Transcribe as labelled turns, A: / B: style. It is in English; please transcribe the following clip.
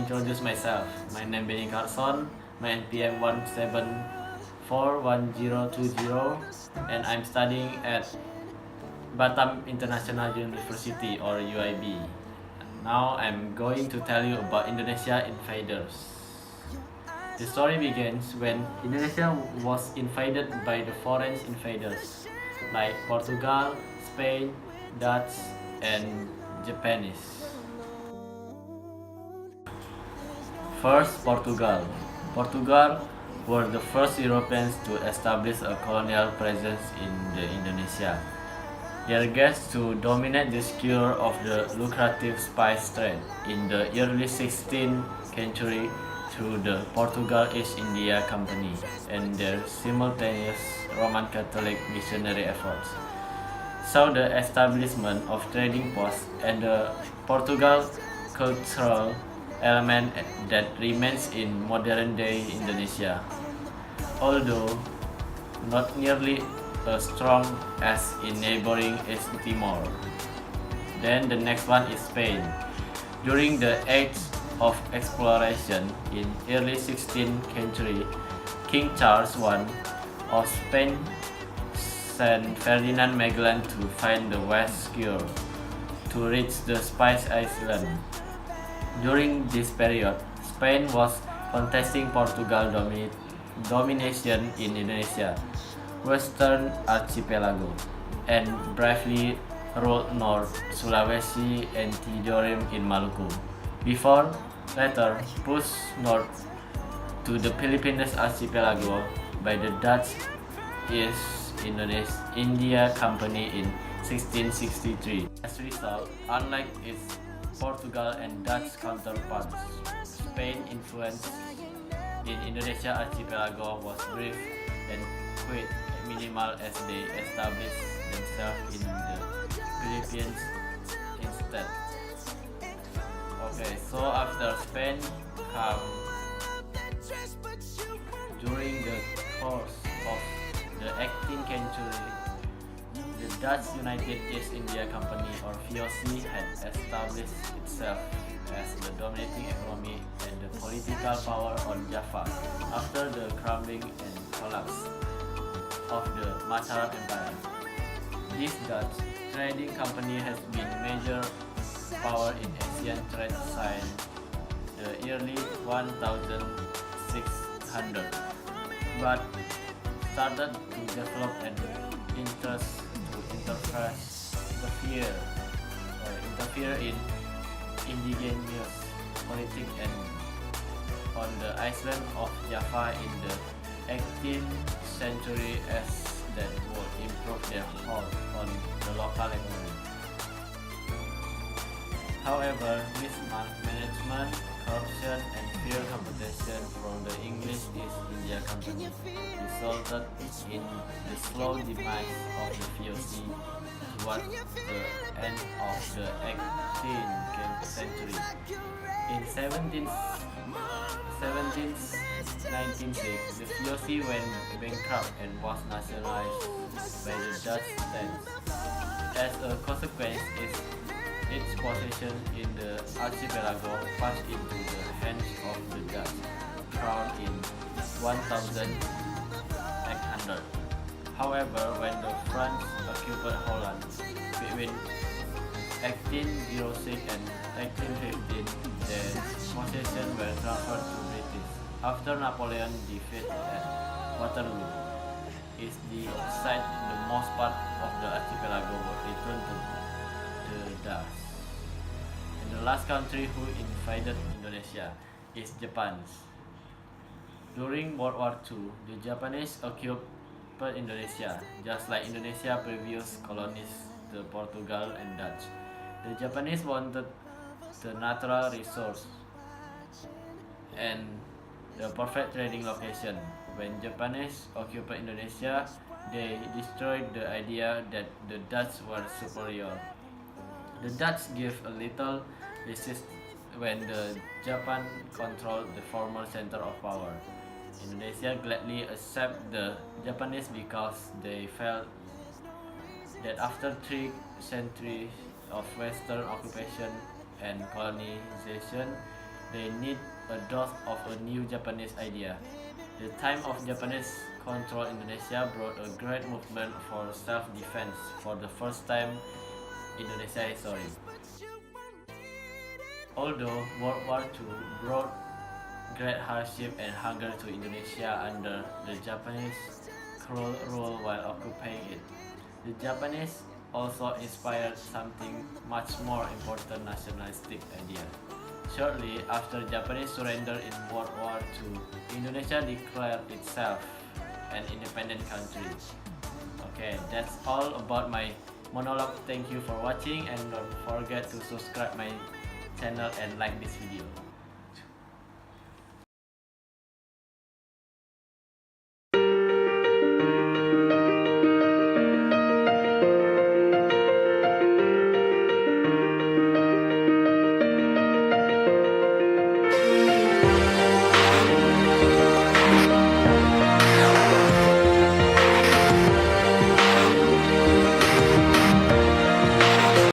A: introduce myself. My name is Carlson. My NPM 1741020, and I'm studying at Batam International University or UIB. Now I'm going to tell you about Indonesia invaders. The story begins when Indonesia was invaded by the foreign invaders like Portugal, Spain, Dutch, and Japanese. First, Portugal. Portugal were the first Europeans to establish a colonial presence in Indonesia. Their guests to dominate the sphere of the lucrative spice trade in the early 16th century through the Portugal East India Company and their simultaneous Roman Catholic missionary efforts saw the establishment of trading posts and the Portugal cultural element that remains in modern-day Indonesia, although not nearly as strong as in neighboring East Timor. Then the next one is Spain. During the age of exploration in early 16th century, King Charles I of Spain sent Ferdinand Magellan to find the West Shore to reach the Spice Island. During this period, Spain was contesting Portugal domination in Indonesia, Western Archipelago, and bravely ruled North Sulawesi and Tidore in Maluku, before later pushed north to the Philippines Archipelago by the Dutch East India Company in 1663. As a result, unlike its Portugal and Dutch counterparts, Spain's influence in Indonesia archipelago was brief and quite minimal as they established themselves in the Philippines instead. Okay, so after Spain come during the course of the 18th century, the Dutch United East India Company or VOC had established itself as the dominating economy and the political power on Java after the crumbling and collapse of the Mataram Empire. This Dutch trading company has been major power in Asian trade since the early 1600, but started to develop an interest to interfere in indigenous politics and on the island of Java in the 18th century as that would improve their hold on the local economy. However, mismanagement, corruption, and fierce competition from the English East India Company resulted in the slow demise of the VOC towards the end of the 18th century. In 1796, the VOC went bankrupt and was nationalized by the Dutch state. As a consequence, its position in the archipelago passed into the hands of the Dutch crown in 1800. However, when the French occupied Holland between 1806 and 1815, the possessions were transferred to British. After Napoleon defeat at Waterloo, is the site the most part of the archipelago was returned to the Dutch. And the last country who invaded Indonesia is Japan. During World War II, the Japanese occupied Indonesia, just like Indonesia's previous colonies, the Portugal and Dutch. The Japanese wanted the natural resource and the perfect trading location. When Japanese occupied Indonesia, they destroyed the idea that the Dutch were superior. The Dutch gave a little resist when the Japan controlled the former center of power. Indonesia gladly accepted the Japanese because they felt that after 3 centuries of Western occupation and colonization, they need a dose of a new Japanese idea. The time of Japanese control Indonesia brought a great movement for self-defense for the first time in Indonesia history. Although World War II brought great hardship and hunger to Indonesia under the Japanese cruel rule while occupying it, the Japanese also inspired something much more important nationalistic idea. Shortly after Japanese surrender in World War II, Indonesia declared itself an independent country. Okay, that's all about my monologue. Thank you for watching and don't forget to subscribe my channel and like this video.